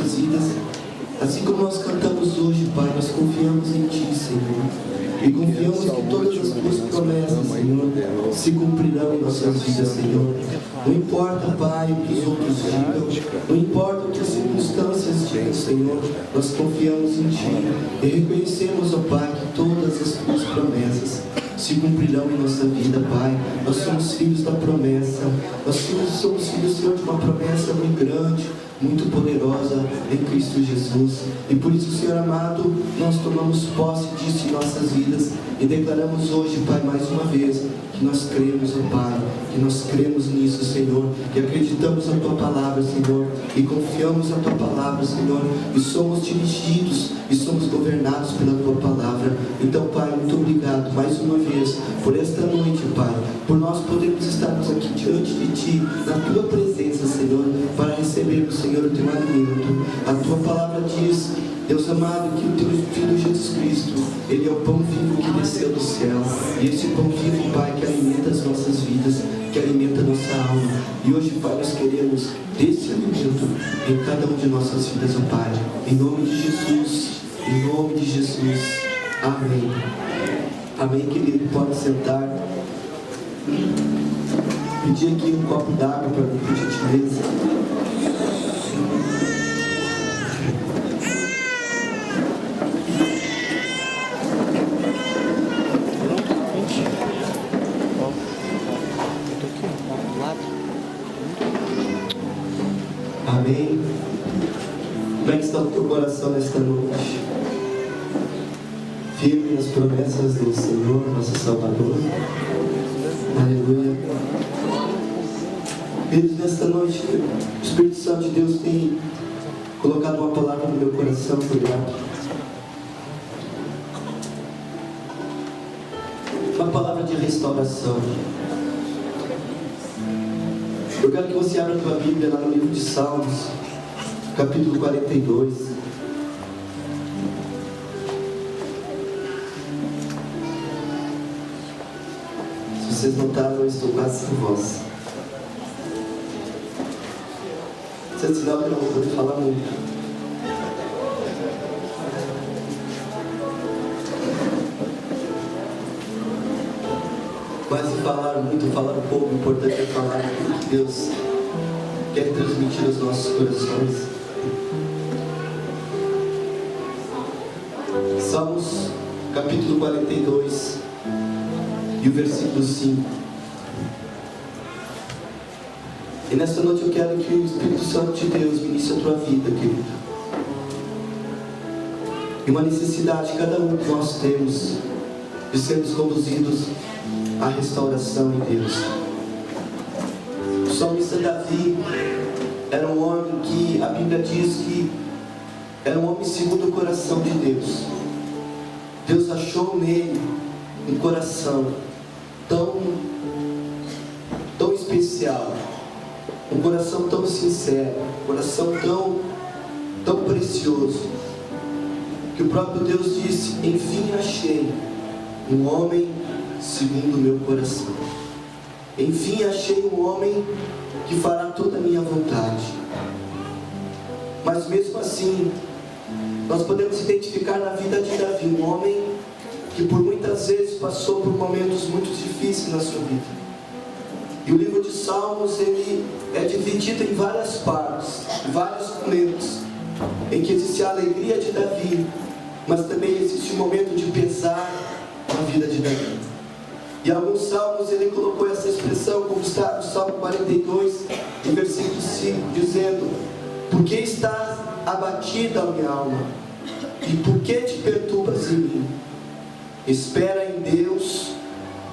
nossas vidas. Assim como nós cantamos hoje, Pai, nós confiamos em Ti, Senhor. E confiamos que todas as Tuas promessas, Senhor, se cumprirão em nossas vidas, Senhor. Não importa, Pai, o que os outros digam, não importa o que as circunstâncias digam, Senhor, nós confiamos em Ti. E reconhecemos, ó Pai, que todas as Tuas promessas se cumprirão em nossa vida, Pai. Nós somos filhos da promessa. Nós somos filhos, Senhor, de uma promessa muito grande, muito poderosa em Cristo Jesus. E por isso, Senhor amado, nós tomamos posse disso em nossas vidas e declaramos hoje, Pai, mais uma vez, que nós cremos, ó Pai, que nós cremos nisso, Senhor, que acreditamos na Tua palavra, Senhor, e confiamos na Tua palavra, Senhor, e somos dirigidos e somos governados pela Tua palavra. Então, Pai, muito obrigado mais uma vez por esta noite, Pai, por nós podermos estarmos aqui diante de Ti, na Tua presença, Senhor, para recebermos, Senhor, o Teu alimento. A Tua palavra diz, Deus amado, que o Teu Filho Jesus Cristo, Ele é o pão vivo que desceu do céu. E esse pão vivo, Pai, que alimenta as nossas vidas, que alimenta a nossa alma. E hoje, Pai, nós queremos desse alimento em cada uma de nossas vidas, ó Pai. Em nome de Jesus, em nome de Jesus. Amém. Amém, querido. Pode sentar. Pedir aqui um copo d'água para mim, por gentileza. Amém. Como é que está o teu coração nesta noite? Firme nas promessas do Senhor, nosso Salvador. Aleluia. Queridos, nesta noite, o Espírito Santo de Deus tem colocado uma palavra no meu coração, cuidado. Uma palavra de restauração. Eu quero que você abra a tua Bíblia lá no livro de Salmos, capítulo 42. Se vocês notaram, eu estou quase sem voz. Isso é sinal que eu não vou poder falar muito. Mas se falar muito, falar um pouco, o importante é falar aquilo que Deus quer transmitir aos nossos corações. Salmos capítulo 42 e o versículo 5. E nesta noite eu quero que o Espírito Santo de Deus ministre a tua vida, querido. E uma necessidade que cada um de nós temos de sermos conduzidos à restauração em Deus. O salmista Davi era um homem que a Bíblia diz que era um homem segundo o coração de Deus. Deus achou nele um coração tão especial, um coração tão sincero, um coração tão precioso, que o próprio Deus disse: enfim achei um homem segundo o meu coração. Enfim achei um homem que fará toda a minha vontade. Mas mesmo assim, nós podemos identificar na vida de Davi um homem que por muitas vezes passou por momentos muito difíceis na sua vida. E o livro de Salmos, ele é dividido em várias partes, vários momentos, em que existe a alegria de Davi, mas também existe um momento de pesar na vida de Davi. E alguns salmos ele colocou essa expressão, como está no Salmo 42, em versículo 5, dizendo: por que estás abatida, a minha alma? E por que te perturbas em mim? Espera em Deus,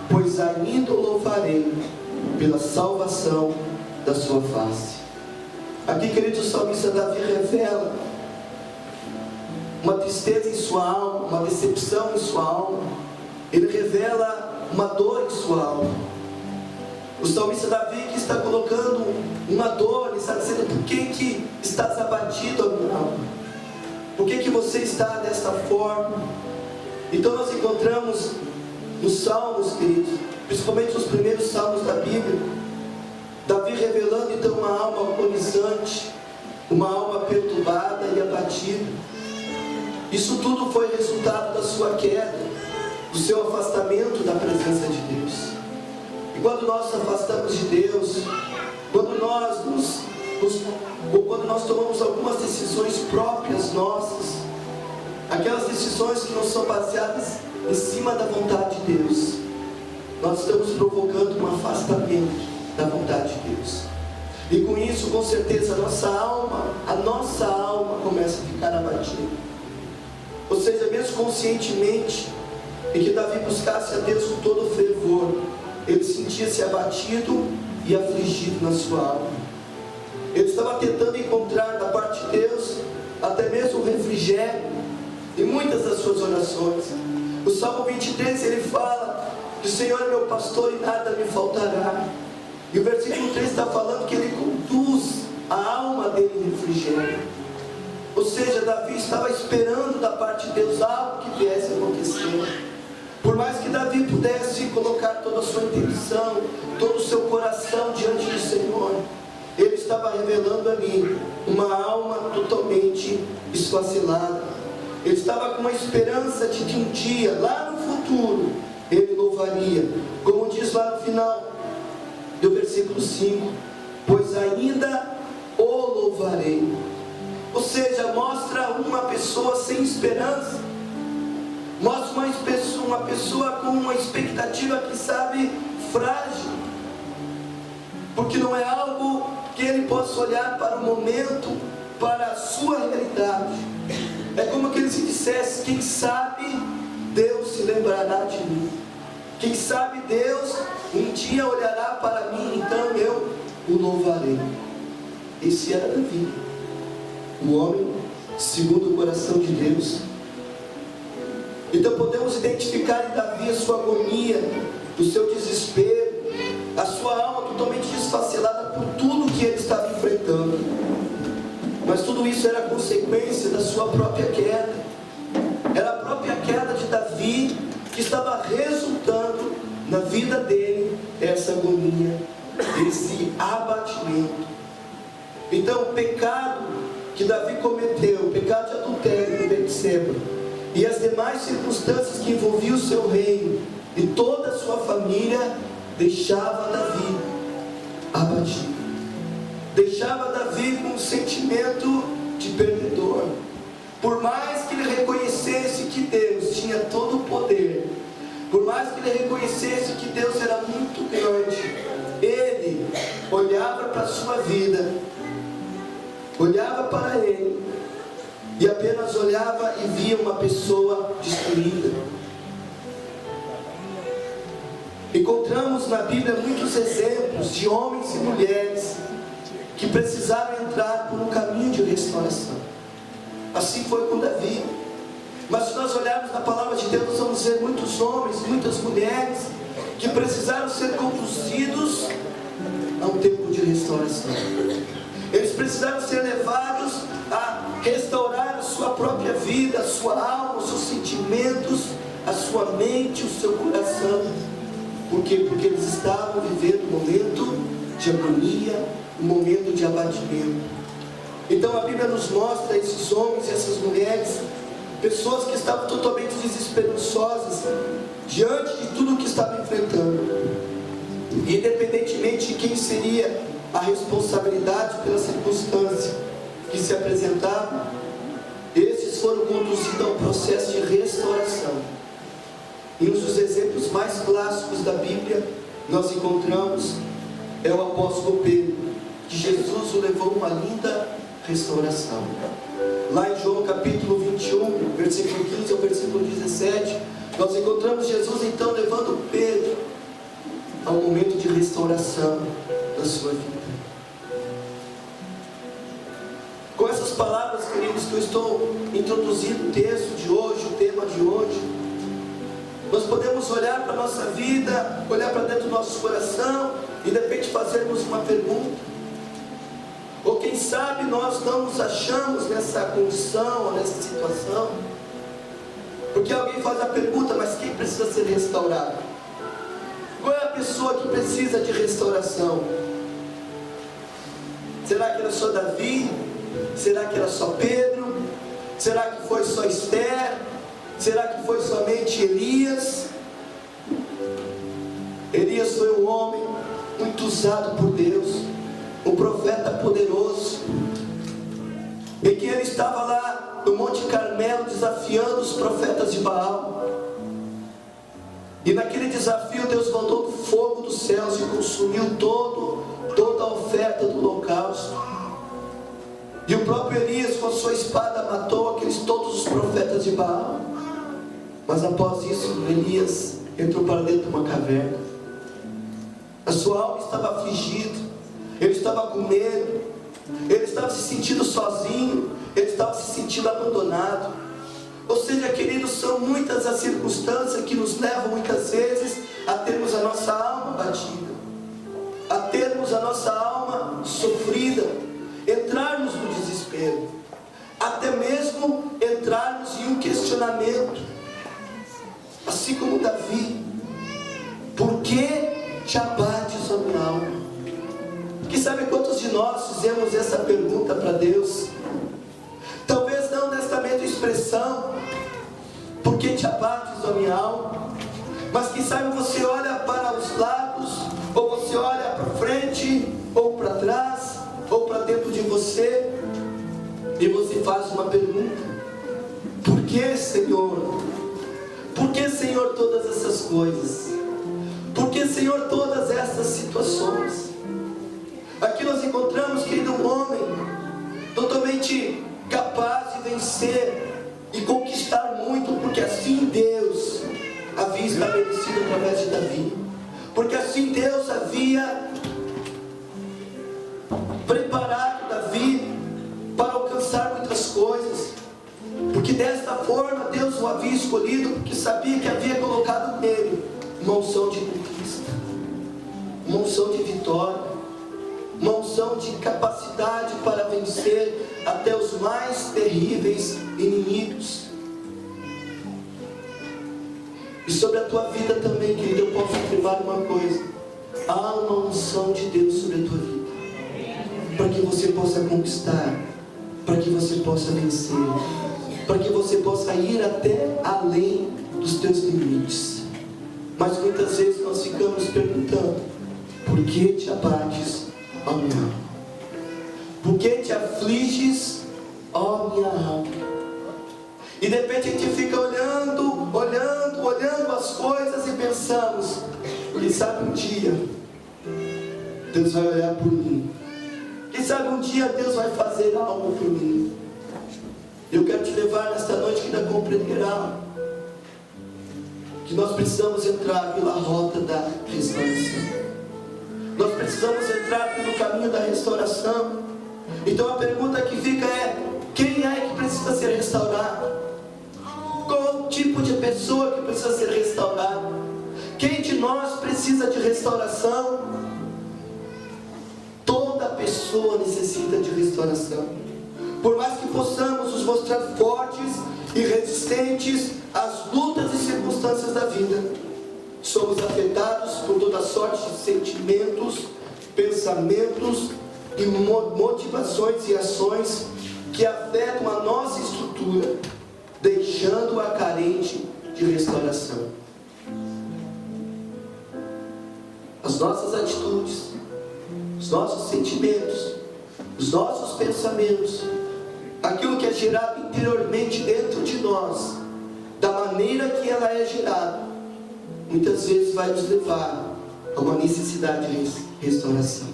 pois ainda o louvarei pela salvação da sua face. Aqui, querido, o salmista Davi revela uma tristeza em sua alma, uma decepção em sua alma. Ele revela uma dor em sua alma. O salmista Davi que está colocando uma dor, ele está dizendo: por que estás abatido, a minha alma? Por que você está desta forma? Então nós encontramos nos salmos, queridos, principalmente nos primeiros salmos da Bíblia, Davi revelando então uma alma agonizante, uma alma perturbada e abatida. Isso tudo foi resultado da sua queda, do seu afastamento da presença de Deus. E quando nós nos afastamos de Deus, quando nós tomamos algumas decisões próprias nossas, aquelas decisões que não são baseadas em cima da vontade de Deus, nós estamos provocando um afastamento da vontade de Deus. E com isso, com certeza, a nossa alma começa a ficar abatida. Ou seja, mesmo conscientemente, em que Davi buscasse a Deus com todo o fervor, ele sentia-se abatido e afligido na sua alma. Ele estava tentando encontrar da parte de Deus até mesmo o refrigério em muitas das suas orações. O Salmo 23, ele fala que o Senhor é meu pastor e nada me faltará. E o versículo 3 está falando que ele conduz a alma dele em refrigério. Ou seja, Davi estava esperando da parte de Deus algo que viesse a acontecer. Por mais que Davi pudesse colocar toda a sua intenção, todo o seu coração diante do Senhor, ele estava revelando ali uma alma totalmente esfacelada. Ele estava com uma esperança de que um dia, lá no futuro, ele louvaria, como diz lá no final do versículo 5, pois ainda o louvarei. Ou seja, mostra uma pessoa sem esperança, mostra uma pessoa com uma expectativa, que sabe, frágil, porque não é algo que ele possa olhar para o momento, para a sua realidade. É como que ele se dissesse: quem sabe Deus se lembrará de mim, quem sabe Deus um dia olhará para mim, então eu o louvarei. Esse era Davi, o homem segundo o coração de Deus. Então podemos identificar em Davi a sua agonia, o seu desespero, a sua alma totalmente desfacelada por tudo que ele estava enfrentando. Mas tudo isso era consequência da sua própria queda. Era a própria queda de Davi que estava resultando na vida dele essa agonia, esse abatimento. Então o pecado que Davi cometeu, o pecado de adultério em Betseba, e as demais circunstâncias que envolviam o seu reino e toda a sua família, deixava Davi abatido, deixava Davi com um sentimento de perdedor. Por mais que ele reconhecesse que Deus tinha todo o poder, por mais que ele reconhecesse que Deus era muito grande, ele olhava para a sua vida, olhava para ele, e apenas olhava e via uma pessoa destruída. Encontramos na Bíblia muitos exemplos de homens e mulheres que precisaram entrar por um caminho de restauração. Assim foi com Davi. Mas se nós olharmos na palavra de Deus, nós vamos ver muitos homens, muitas mulheres que precisaram ser conduzidos a um tempo de restauração. Eles precisaram ser levados a restaurar a sua própria vida, a sua alma, os seus sentimentos, a sua mente, o seu coração. Por quê? Porque eles estavam vivendo um momento de agonia, um momento de abatimento. Então a Bíblia nos mostra esses homens e essas mulheres, pessoas que estavam totalmente desesperançosas diante de tudo o que estavam enfrentando. E independentemente de quem seria a responsabilidade pela circunstância que se apresentava, esses foram conduzidos ao processo de restauração. E um dos exemplos mais clássicos da Bíblia nós encontramos é o apóstolo Pedro, que Jesus o levou a uma linda restauração. Lá em João capítulo 21, versículo 15 ao versículo 17, nós encontramos Jesus então levando Pedro a um momento de restauração da sua vida. Com essas palavras, queridos, que eu estou introduzindo o texto de hoje, o tema de hoje, nós podemos olhar para a nossa vida, olhar para dentro do nosso coração e de repente fazermos uma pergunta. Ou quem sabe nós não nos achamos nessa condição, nessa situação, porque alguém faz a pergunta: mas quem precisa ser restaurado? Qual é a pessoa que precisa de restauração? Será que era só Davi? Será que era só Pedro? Será que foi só Esther? Será que foi somente Elias? Elias foi um homem muito usado por Deus, um profeta poderoso, em que ele estava lá no Monte Carmelo desafiando os profetas de Baal. E naquele desafio Deus mandou fogo dos céus e consumiu toda a oferta do holocausto. E o próprio Elias com a sua espada matou todos os profetas de Baal. Mas após isso Elias entrou para dentro de uma caverna. A sua alma estava afligida, ele estava com medo, ele estava se sentindo sozinho, ele estava se sentindo abandonado. Ou seja, queridos, são muitas as circunstâncias que nos levam muitas vezes a termos a nossa alma batida, a termos a nossa alma sofrida, entrarmos no desespero, até mesmo entrarmos em um questionamento, assim como Davi: por que te abates, ó minha alma? Que sabe quantos de nós fizemos essa pergunta para Deus? Talvez não nesta mesma expressão, por que te abates, ó minha alma? Mas quem sabe você olha para os lados, ou você olha para frente, ou para trás, ou para dentro de você, e você faz uma pergunta: por que, Senhor? Por que, Senhor, todas essas coisas? Por que, Senhor, todas essas situações? Aqui nós encontramos, querido, um homem totalmente capaz de vencer e conquistar muito, porque assim Deus havia estabelecido através de Davi, porque assim Deus havia preparado Davi para alcançar muitas coisas, porque desta forma Deus o havia escolhido, porque sabia que havia colocado nele uma unção de conquista, uma unção de vitória, uma unção de capacidade para vencer até os mais terríveis inimigos. E sobre a tua vida também, querido, eu posso afirmar uma coisa: há uma unção de Deus sobre a tua vida, para que você possa conquistar, para que você possa vencer, para que você possa ir até além dos teus limites. Mas muitas vezes nós ficamos perguntando: por que te abates, ó minha alma? Por que te afliges, ó minha alma? E de repente a gente fica olhando as coisas e pensamos: quem sabe um dia Deus vai olhar por mim, quem sabe um dia Deus vai fazer algo por mim. Eu quero te levar nesta noite que ainda compreenderá que nós precisamos entrar pela rota da restauração. Nós precisamos entrar pelo caminho da restauração. Então a pergunta que fica é: quem é que precisa ser restaurado? Qual tipo de pessoa que precisa ser restaurada? Quem de nós precisa de restauração? Toda pessoa necessita de restauração. Por mais que possamos nos mostrar fortes e resistentes às lutas e circunstâncias da vida, somos afetados por toda sorte de sentimentos, pensamentos e motivações e ações que afetam a nossa estrutura, deixando-a carente de restauração. As nossas atitudes, os nossos sentimentos, os nossos pensamentos, aquilo que é gerado interiormente dentro de nós, da maneira que ela é gerada, muitas vezes vai nos levar a uma necessidade de restauração.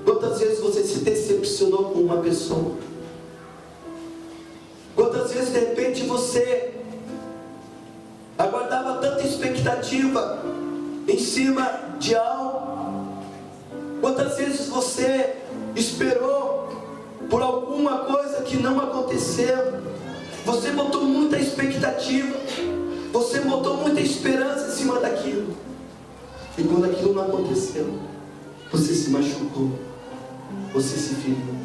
Quantas vezes você se decepcionou com uma pessoa? Quantas vezes de repente você aguardava tanta expectativa em cima de algo? Quantas vezes você esperou por alguma coisa que não aconteceu? Você botou muita expectativa, você botou muita esperança em cima daquilo, e quando aquilo não aconteceu, você se machucou, você se feriu.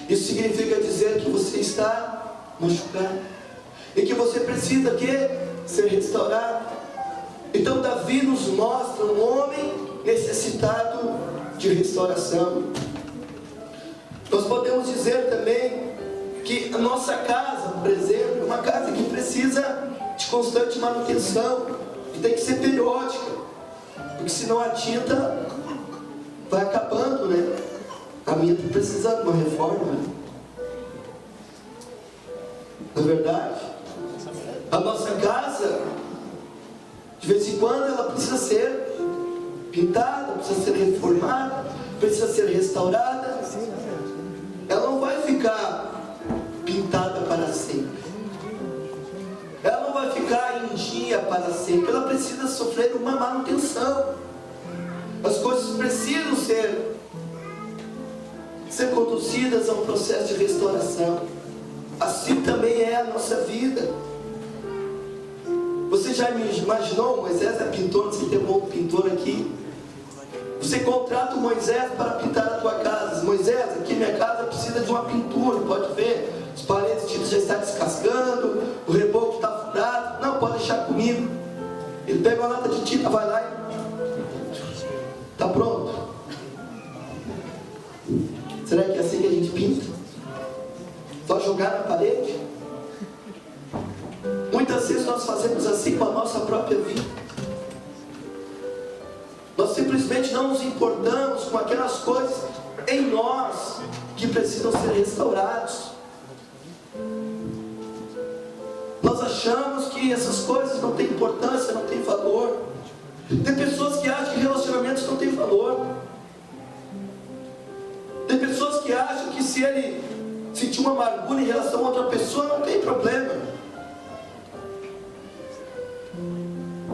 Isso significa dizer que você está machucado e que você precisa ser restaurado. Então Davi nos mostra um homem necessitado de restauração. Nós podemos dizer também que a nossa casa, por exemplo, é uma casa que precisa de constante manutenção, que tem que ser periódica, porque senão a tinta vai acabando, né? A minha está precisando de uma reforma, né? Na verdade, a nossa casa, de vez em quando, ela precisa ser pintada, precisa ser reformada, precisa ser restaurada. Ela não vai ficar pintada para sempre. Ela não vai ficar em dia para sempre. Ela precisa sofrer uma manutenção. As coisas precisam ser conduzidas a um processo de restauração. Assim também é a nossa vida. Você já imaginou? Moisés é pintor, você tem um bom pintor aqui. Você contrata o Moisés para pintar a tua casa. Moisés, aqui minha casa precisa de uma pintura, pode ver. As paredes já estão descascando, o reboco está furado. Não, pode deixar comigo. Ele pega uma lata de tinta, vai lá e está pronto. Será que é assim que a gente pinta? Só jogar na parede? Muitas vezes nós fazemos assim com a nossa própria vida. Nós simplesmente não nos importamos com aquelas coisas em nós que precisam ser restaurados. Nós achamos que essas coisas não têm importância, não têm valor. Tem pessoas que acham que relacionamentos não têm valor. Tem pessoas que acham que se ele sentir uma amargura em relação a outra pessoa, não tem problema.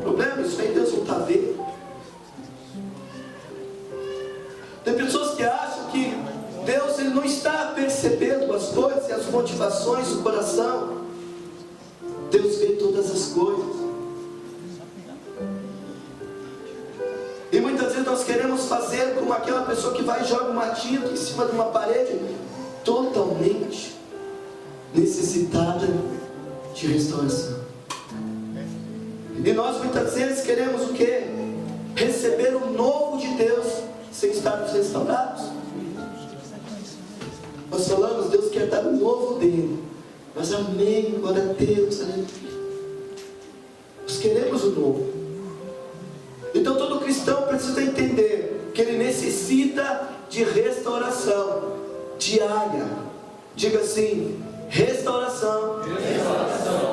Problema, isso aí Deus não está vendo. Tem pessoas que acham que Deus ele não está percebendo as coisas e as motivações do coração. Deus vê todas as coisas. E muitas vezes nós queremos fazer como aquela pessoa que vai e joga uma tinta em cima de uma parede totalmente necessitada de restauração. E nós muitas vezes queremos o quê? Receber o novo de Deus sem estarmos restaurados. Nós falamos, Deus quer dar o novo dele. Mas amém, glória a Deus, aleluia. Nós queremos o novo. Então todo cristão precisa entender que ele necessita de restauração diária. Diga assim, restauração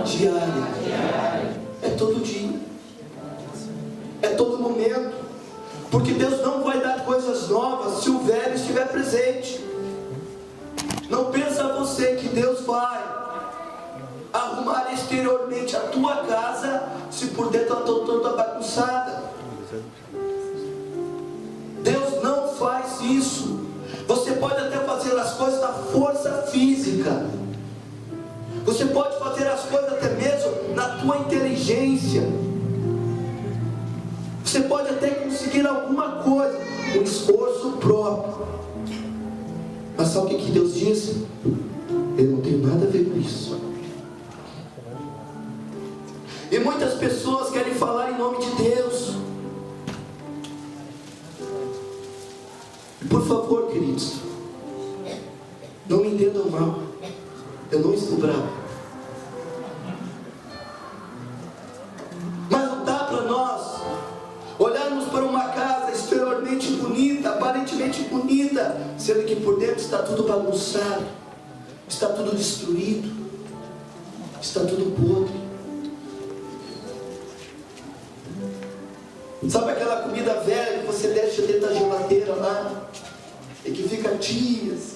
diária. É todo dia. É todo momento. Porque Deus não vai dar coisas novas se o velho estiver presente. Não pensa você que Deus vai arrumar exteriormente a tua casa se por dentro ela está toda bagunçada. Deus não faz isso. Você pode até fazer as coisas na força física. Você pode fazer as coisas até mesmo na tua inteligência. Você pode até conseguir alguma coisa com esforço próprio. Mas sabe o que Deus diz? Eu não tenho nada a ver com isso. E muitas pessoas querem falar em nome de Deus. Por favor, queridos, não me entendam mal. Eu não estou bravo. Mas não dá para nós olharmos para uma casa exteriormente bonita, aparentemente bonita, sendo que por dentro está tudo bagunçado, está tudo destruído, está tudo podre. Sabe aquela comida velha que você deixa dentro da geladeira lá e que fica dias.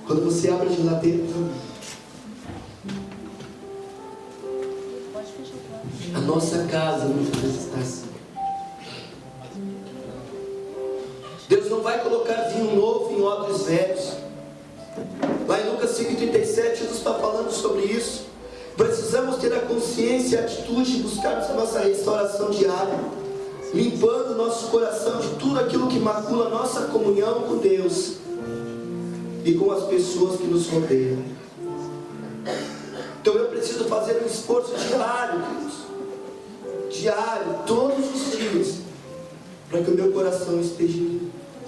Quando você abre a geladeira, a nossa casa muitas vezes está assim. Deus não vai colocar vinho novo em odres velhos. Lá em Lucas 5,37, Jesus está falando sobre isso. Precisamos ter a consciência e a atitude de buscarmos a nossa restauração diária, limpando o nosso coração de tudo aquilo que macula a nossa comunhão com Deus e com as pessoas que nos rodeiam. Então eu preciso fazer um esforço diário, Deus, diário, todos os dias, para que o meu coração esteja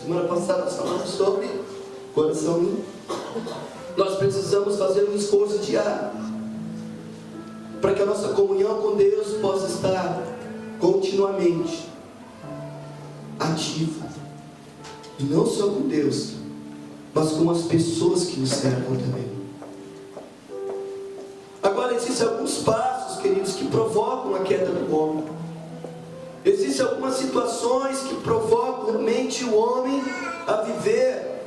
Semana passada nós falamos sobre coração limpo. Nós precisamos fazer um esforço diário para que a nossa comunhão com Deus possa estar continuamente ativa. E não só com Deus, mas com as pessoas que nos cercam também. Agora, existem alguns passos, queridos, que provocam a queda do homem. Existem algumas situações que provocam realmente o homem a viver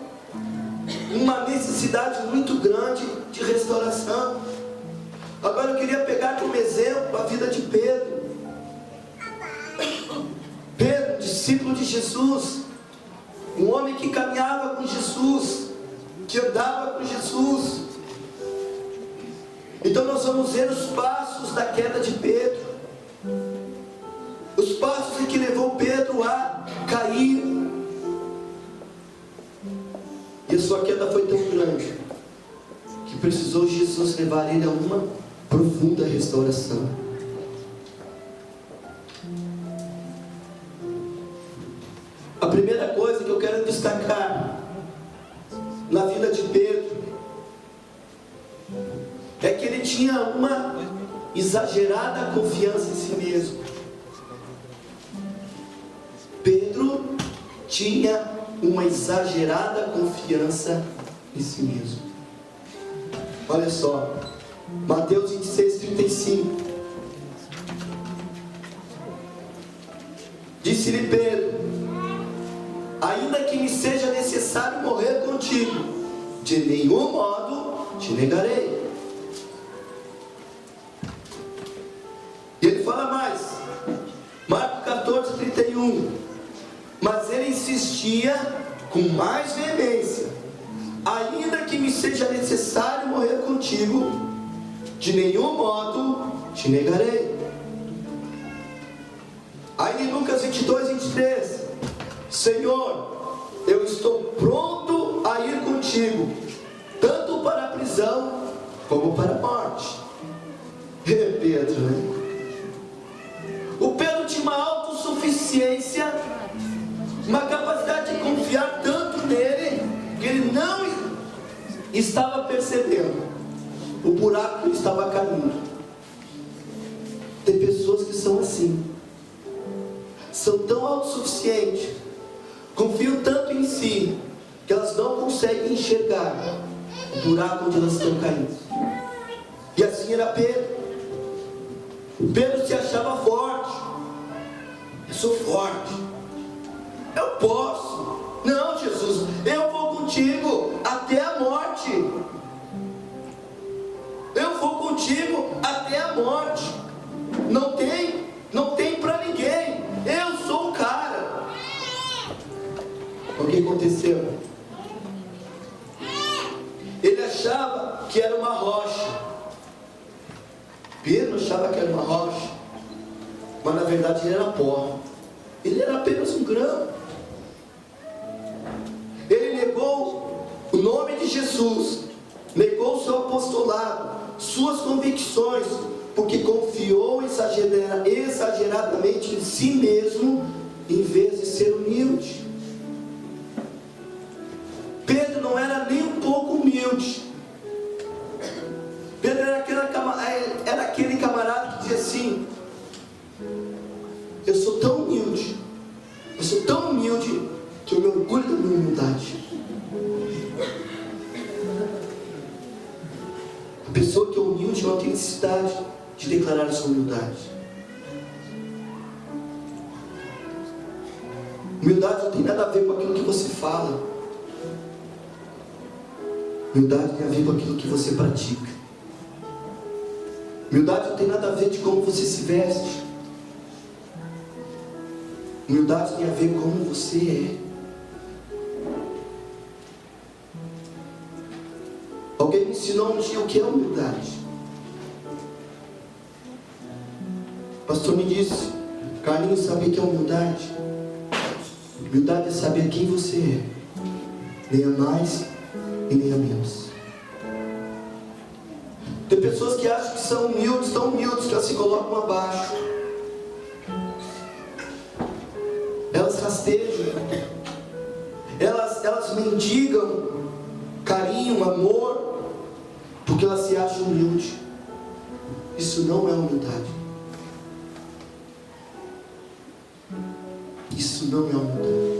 uma necessidade muito grande de restauração. Agora eu queria pegar como exemplo a vida de Pedro. Pedro, discípulo de Jesus, um homem que caminhava com Jesus, que andava com Jesus. Então nós vamos ver os passos da queda de Pedro, os passos em que levou Pedro a cair. E a sua queda foi tão grande que precisou Jesus levar ele a uma profunda restauração. A primeira coisa que eu quero destacar na vida de Pedro é que ele tinha uma exagerada confiança em si mesmo. Pedro tinha uma exagerada confiança em si mesmo. Olha só, Mateus 26:35. Disse-lhe Pedro: ainda que me seja necessário morrer contigo, de nenhum modo te negarei. E ele fala mais, Marcos 14:31. Mas ele insistia com mais veemência: ainda que me seja necessário morrer contigo, de nenhum modo te negarei. Aí em Lucas 22:23, Senhor, eu estou pronto a ir contigo, tanto para a prisão como para a morte. Pedro, né? O Pedro tinha uma autossuficiência, uma capacidade de confiar tanto nele, que ele não estava percebendo o buraco que ele estava caindo. Tem pessoas que são assim, são tão autossuficientes, confiam tanto em si, que elas não conseguem enxergar o buraco onde elas estão caindo. E assim era Pedro. Pedro se achava forte. Eu sou forte, eu posso. Não, Jesus, eu vou contigo até a morte. Eu vou contigo até a morte. Não tem para ninguém. Eu sou o cara. O que aconteceu? Ele achava que era uma rocha. Pedro achava que era uma rocha, mas na verdade ele era pó. Ele era apenas um grão. Ele negou o nome de Jesus, negou o seu apostolado, suas convicções, porque confiou exageradamente em si mesmo, em vez de ser humilde. Pedro não era nem um pouco humilde. Pedro era aquele camarada que dizia assim: eu sou tão humilde, que eu me orgulho da minha humildade. A pessoa que é humilde não tem necessidade de declarar a sua humildade. Humildade não tem nada a ver com aquilo que você fala. Humildade tem a ver com aquilo que você pratica. Humildade não tem nada a ver de como você se veste. Humildade tem a ver com como você é. Alguém me ensinou um dia o que é humildade. O pastor me disse: Carlinhos, sabe o que é humildade? Humildade é saber quem você é, nem a mais e nem a menos. Tem pessoas que acham que são humildes, tão humildes, que elas se colocam abaixo. Elas rastejam. elas mendigam carinho, amor, porque elas se acham humildes. Isso não é humildade. Isso não é humildade.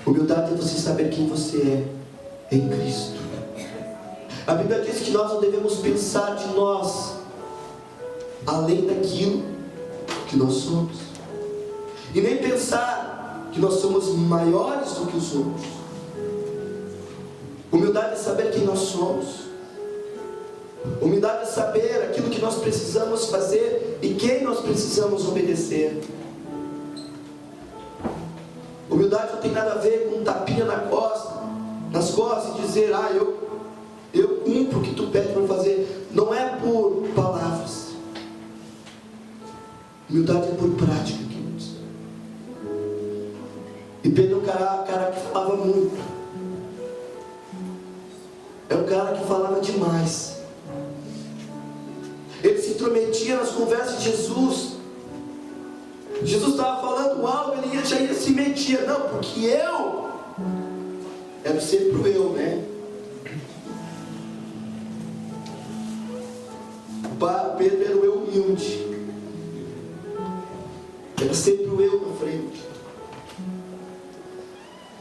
Humildade é você saber quem você é em Cristo. A Bíblia diz que nós não devemos pensar de nós além daquilo que nós somos, e nem pensar que nós somos maiores do que os outros. Humildade é saber quem nós somos. Humildade é saber aquilo que nós precisamos fazer e quem nós precisamos obedecer. Humildade não tem nada a ver com um tapinha nas costas e dizer, eu cumpro o que tu pede para fazer. Não é por palavras. Humildade é por prática, queridos. E Pedro é um cara que falava muito. É um cara que falava demais. Ele se intrometia nas conversas de Jesus. Jesus estava falando algo, ele já ia se metia. Não, porque eu era sempre o eu, né? Pedro era o eu humilde. Era sempre o eu na frente.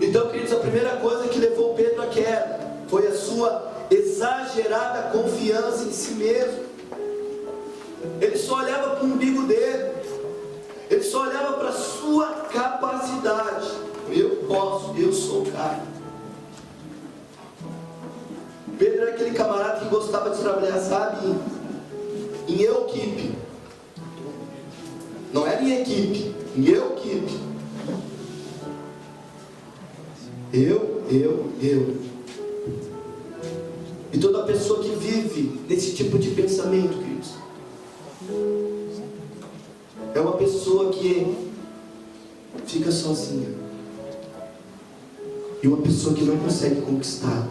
Então, queridos, a primeira coisa que levou Pedro à queda foi a sua exagerada confiança em si mesmo. Ele só olhava para o umbigo dele. Ele só olhava para a sua capacidade. Eu posso, eu sou o cara. Pedro era aquele camarada que gostava de trabalhar, sabe, em equipe. Não era em equipe, em equipe. Eu. E toda pessoa que vive nesse tipo de pensamento, queridos, é uma pessoa que fica sozinha. E uma pessoa que não consegue conquistar.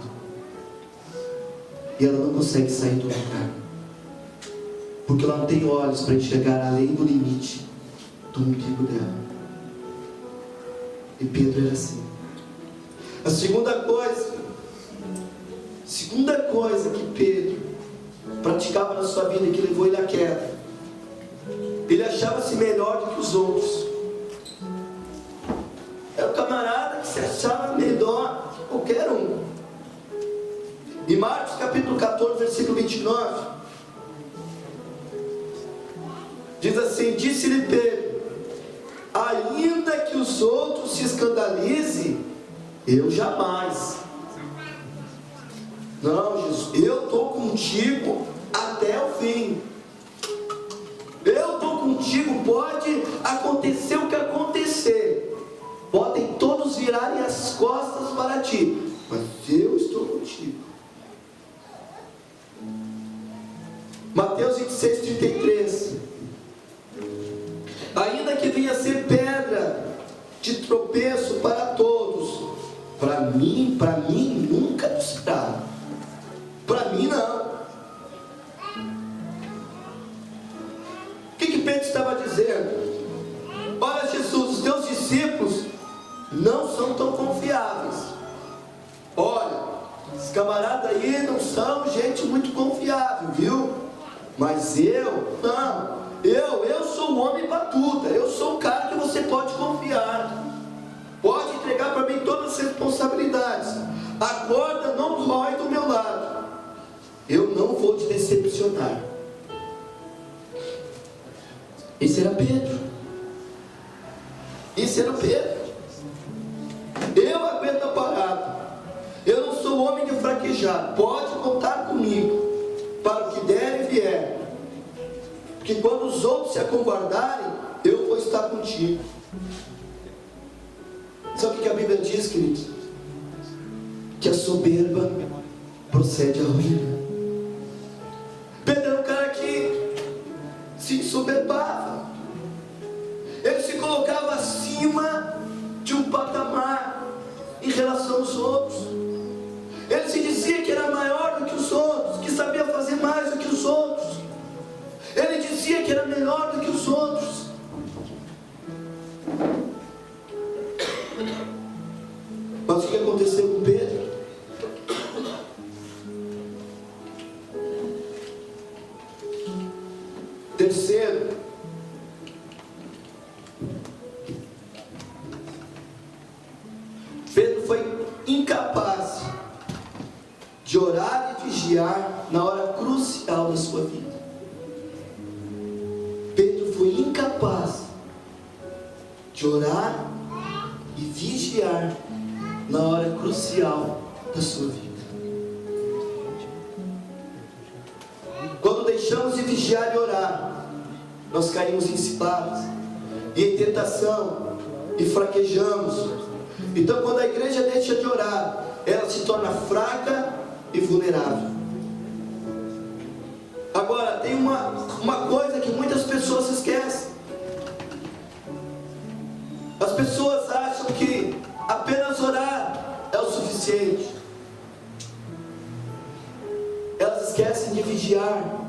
E ela não consegue sair do lugar. Porque ela não tem olhos para enxergar além do limite do umbigo dela. E Pedro era assim. A segunda coisa que Pedro praticava na sua vida, que levou ele à queda, ele achava-se melhor do que os outros. Era um camarada que se achava melhor que qualquer um. Em Marcos capítulo 14, versículo 29, diz assim: disse-lhe Pedro, ainda que os outros se escandalizem, eu jamais. Não, Jesus, eu estou contigo até o fim. Eu estou contigo, pode acontecer o que acontecer. Podem todos virarem as costas para ti, mas eu estou contigo. Mateus 26, 33. Ainda que venha a ser pedra de tropeço para todos, para mim nunca será. Para mim não. O que Pedro estava dizendo? Olha, Jesus, os teus discípulos não são tão confiáveis. Olha, esses camaradas aí não são gente muito confiável, viu? Mas eu sou o homem batuta. Eu sou o cara que você pode confiar. Pode entregar para mim todas as responsabilidades. A corda não rói do meu lado. Eu não vou te decepcionar. Esse era Pedro. Eu aguento a parada. Eu não sou homem de fraquejar. Pode contar comigo para o que der e vier. Porque quando os outros se acovardarem, eu vou estar contigo. Sabe o que a Bíblia diz, queridos? Que a soberba procede à ruína. Pedro era um cara que se ensoberbava. Ele se colocava acima de um patamar em relação aos outros. Ele se dizia que era maior do que os outros, que sabia fazer mais do que os outros. Ele dizia que era melhor do que os outros. aconteceu com Pedro. Terceiro, Pedro foi incapaz de orar e vigiar na hora crucial da sua vida. Pedro foi incapaz de orar e vigiar na hora crucial da sua vida. Quando deixamos de vigiar e orar, nós caímos em ciladas e em tentação e fraquejamos. Então, quando a igreja deixa de orar, ela se torna fraca e vulnerável. Agora, tem uma coisa que muitas pessoas esquecem. As pessoas acham que apenas orar é o suficiente. Elas esquecem de vigiar.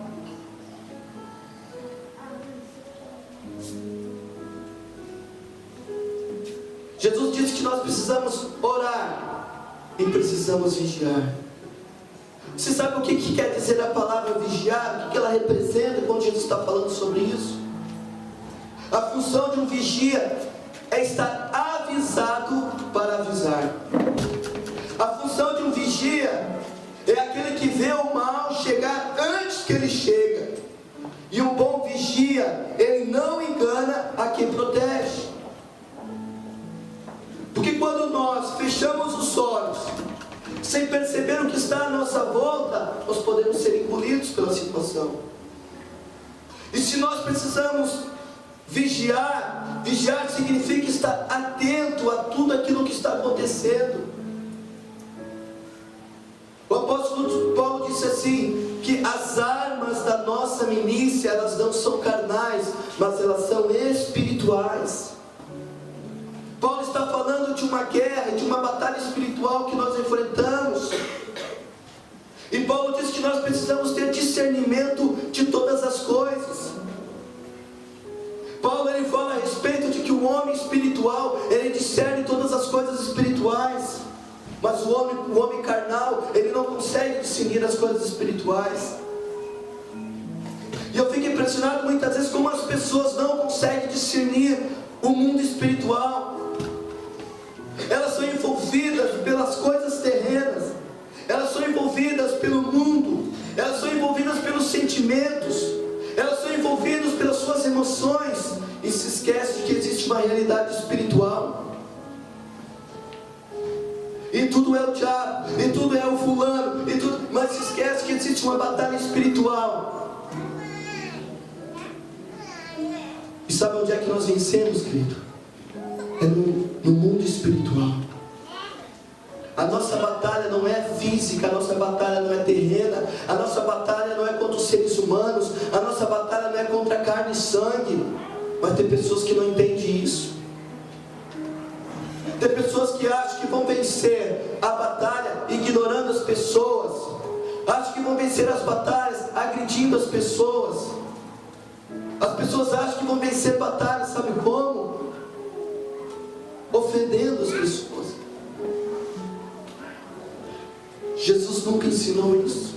Jesus disse que nós precisamos orar e precisamos vigiar. Você sabe o que quer dizer a palavra vigiar? O que ela representa quando Jesus está falando sobre isso? A função de um vigia é estar avisado para avisar. A função de um vigia é aquele que vê o mal chegar antes que ele chega. E um bom vigia, ele não engana a quem protege. Porque quando nós fechamos os olhos, sem perceber o que está à nossa volta, nós podemos ser engolidos pela situação. E se nós precisamos vigiar, vigiar significa estar atento a tudo aquilo que está acontecendo. O apóstolo Paulo disse assim, que as armas da nossa milícia, elas não são carnais, mas elas são espirituais. Paulo está falando de uma guerra, de uma batalha espiritual que nós enfrentamos. E Paulo diz que nós precisamos ter discernimento de todas as coisas. Paulo ele fala a respeito de que o homem espiritual, ele discerne todas as coisas espirituais. Mas o homem carnal, ele não consegue discernir as coisas espirituais. E eu fico impressionado muitas vezes como as pessoas não conseguem discernir o mundo espiritual. Elas são envolvidas pelas coisas terrenas, elas são envolvidas pelo mundo, elas são envolvidas pelos sentimentos, elas são envolvidas pelas suas emoções e se esquecem de que existe uma realidade espiritual. E tudo é o diabo, e tudo é o fulano, mas se esquece que existe uma batalha espiritual. E sabe onde é que nós vencemos, querido? É no mundo espiritual. A nossa batalha não é física, a nossa batalha não é terrena, a nossa batalha não é contra os seres humanos, a nossa batalha não é contra carne e sangue. Mas tem pessoas que não entendem isso. Tem pessoas que acham que vão vencer a batalha ignorando as pessoas, acham que vão vencer as batalhas agredindo as pessoas. As pessoas acham que vão vencer batalhas, sabe como? Ofendendo as pessoas. Jesus nunca ensinou isso.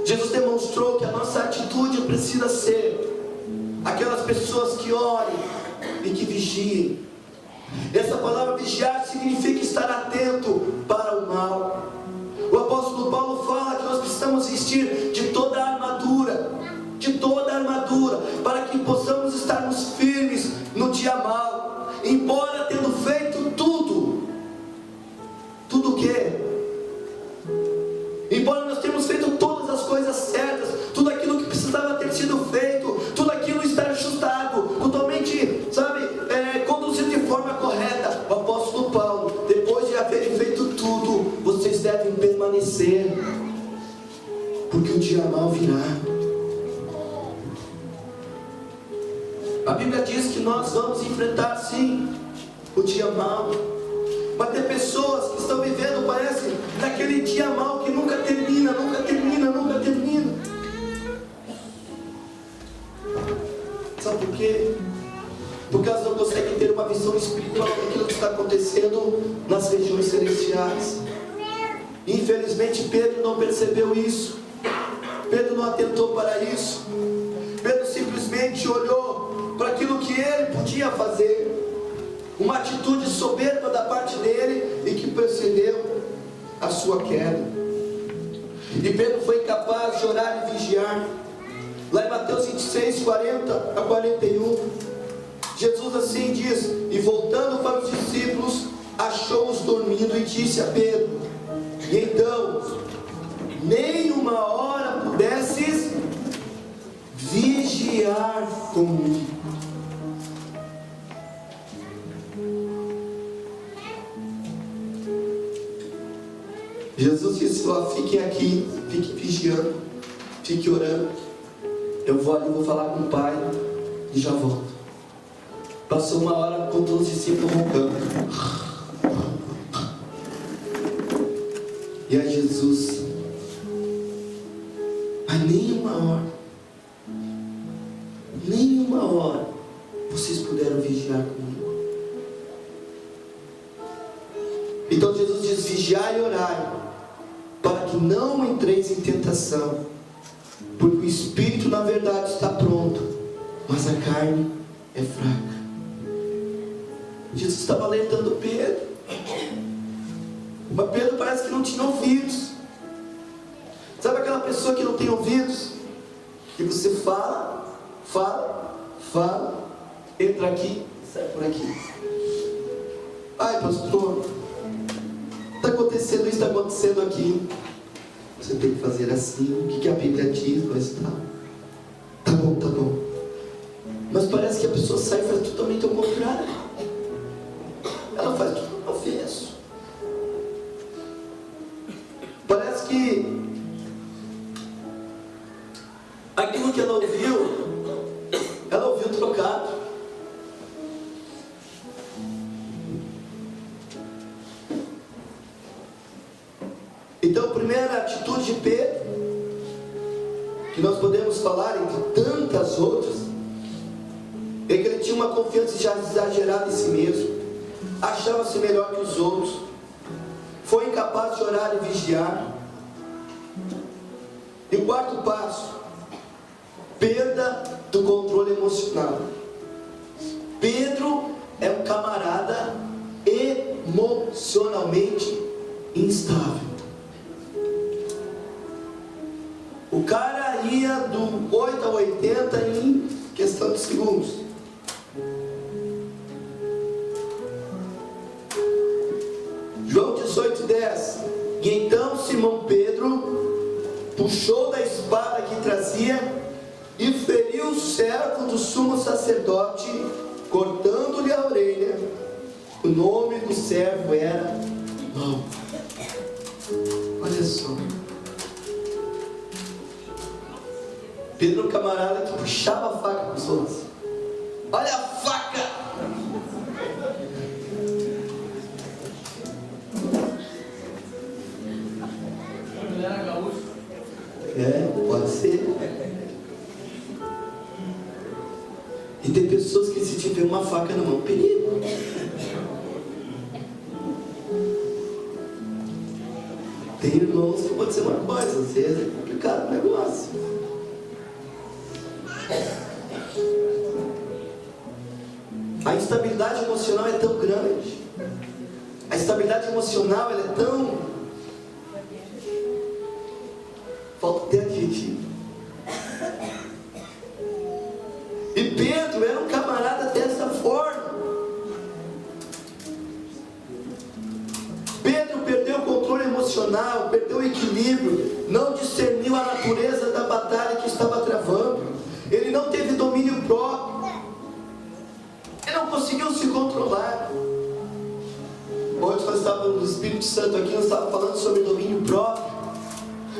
Jesus demonstrou que a nossa atitude precisa ser aquelas pessoas que orem e que vigiem. Essa palavra vigiar significa estar atento para o mal. O apóstolo Paulo fala que nós precisamos vestir de toda a armadura, para que possamos estarmos firmes no dia mal, embora tendo feito tudo o quê? Embora nós tenhamos feito todas as coisas certas, tudo aquilo que precisava ter sido feito, tudo aquilo estar ajustado, totalmente, conduzido de forma correta. O apóstolo Paulo, depois de haverem feito tudo, vocês devem permanecer, porque o dia mal virá. A Bíblia diz que nós vamos enfrentar sim o dia mau, mas tem pessoas que estão vivendo, parece, naquele dia mau que nunca termina. Sabe por quê? Porque elas não conseguem ter uma visão dimensão espiritual daquilo que está acontecendo nas regiões celestiais. Infelizmente Pedro não percebeu isso. Pedro não atentou para isso. Pedro simplesmente olhou para aquilo que ele podia fazer, uma atitude soberba da parte dele, e que precedeu a sua queda. E Pedro foi incapaz de orar e vigiar. Lá em Mateus 26, 40 a 41, Jesus assim diz: e voltando para os discípulos, achou-os dormindo e disse a Pedro: e então, nem uma hora pudesses vigiar comigo. Jesus disse: ó, fiquem aqui, fiquem vigiando, fiquem orando. Eu vou ali, vou falar com o Pai e já volto. Passou uma hora com todos os discípulos roncando. E aí Jesus: mas nenhuma hora vocês puderam vigiar comigo. Então Jesus diz: vigiai e orai, para que não entreis em tentação, porque o espírito na verdade está pronto, mas a carne é fraca. Jesus estava alertando Pedro, mas Pedro parece que não tinha ouvidos. Sabe aquela pessoa que não tem ouvidos? Que você fala, entra aqui, sai por aqui. Ai, pastor, está acontecendo isso, está acontecendo aquilo. Você tem que fazer assim, o que a Bíblia diz, mas tá bom. Mas parece que a pessoa sai e faz totalmente o contrário. Ela faz tudo no avesso. Parece que aquilo que ela ouviu trocado. Então, a primeira atitude de Pedro, que nós podemos falar entre tantas outras, é que ele tinha uma confiança já exagerada em si mesmo, achava-se melhor que os outros, foi incapaz de orar e vigiar. E o quarto passo: perda do controle emocional. Pedro é um camarada emocionalmente instável. O cara ia do 8 a 80 em questão de segundos. João 18:10. E então Simão Pedro puxou da espada que trazia e feriu o servo do sumo sacerdote, cortando-lhe a orelha. O nome do servo era Malco. Olha só, Pedro é um camarada que puxava a faca para os outros. Olha a faca! Pode ser. E tem pessoas que se tiver uma faca na mão, perigo. Tem irmãos que pode ser uma coisa, às vezes é complicado o negócio. A instabilidade emocional é tão grande. A instabilidade emocional ela é tão... falta até adjetivo. E Pedro era um camarada dessa forma. Pedro perdeu o controle emocional, perdeu o equilíbrio, não discerniu a natureza da batalha que estava travando. Ele não teve domínio próprio. Ele não conseguiu se controlar. Hoje nós estávamos no Espírito Santo aqui, nós estávamos falando sobre domínio próprio.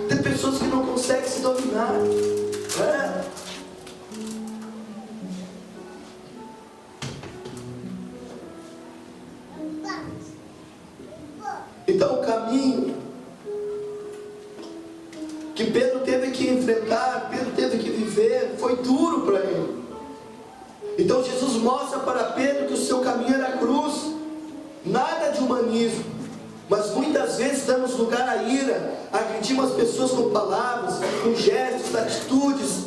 Tem pessoas que não conseguem se dominar. Então o caminho que Pedro teve que enfrentar, Pedro teve que viver, foi duro para ele. Então Jesus mostra para Pedro que o seu caminho era protagonismo. Mas muitas vezes damos lugar à ira, agredimos as pessoas com palavras, com gestos, atitudes,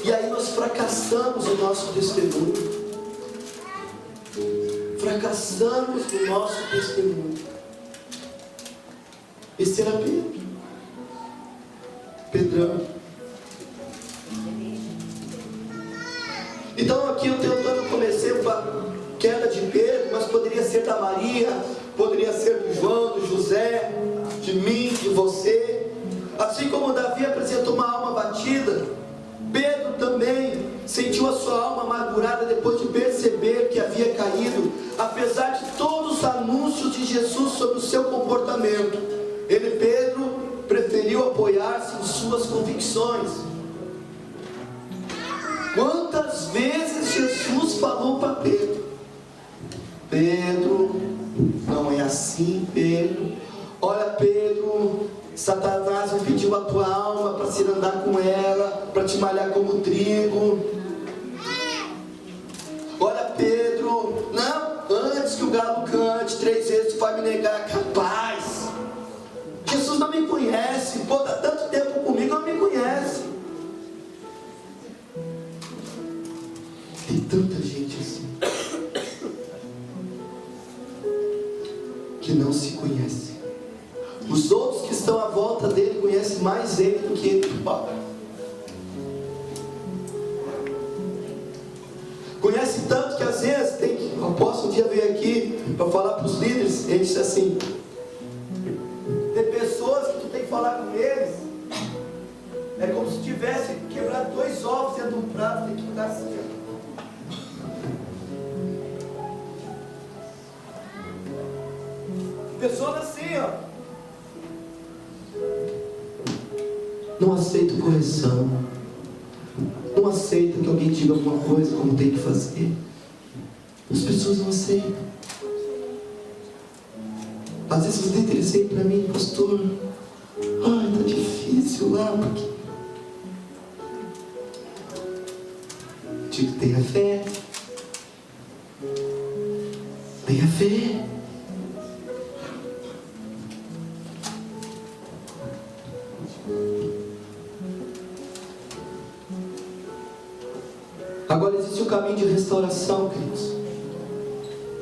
e aí nós fracassamos o nosso testemunho. Fracassamos o nosso testemunho. Esse era Pedro. Pedrão. Então aqui eu comecei com a queda de Pedro, mas poderia ser da Maria, poderia ser do João, do José, de mim, de você. Assim como Davi apresentou uma alma batida, Pedro também sentiu a sua alma amargurada depois de perceber que havia caído, apesar de todos os anúncios de Jesus sobre o seu comportamento. Ele, Pedro, preferiu apoiar-se em suas convicções. Quantas vezes Jesus falou para Pedro: Pedro, não é assim, Pedro. Olha, Pedro, Satanás me pediu a tua alma para se andar com ela, para te malhar como trigo. Olha, Pedro, não, antes que o galo cante 3 vezes tu vai me negar. Capaz. Jesus não me conhece, pô, dá tanto tempo comigo, não me conhece. Tem tanta gente assim que não se conhece. Os outros que estão à volta dele conhecem mais ele do que ele próprio. Conhece tanto que às vezes tem que... O apóstolo um dia veio aqui para falar para os líderes. Ele disse assim: tem pessoas que tu tem que falar com eles, é como se tivesse quebrado 2 ovos dentro de um prato, tem que ficar assim, ó. Pessoas assim, ó. Não aceito correção. Não aceita que alguém diga alguma coisa como tem que fazer. As pessoas não aceitam. Às vezes os líderes dizem para mim: pastor, ai, tá difícil lá, porque... Digo, tenha fé. Tenha fé. Agora existe um caminho de restauração, queridos.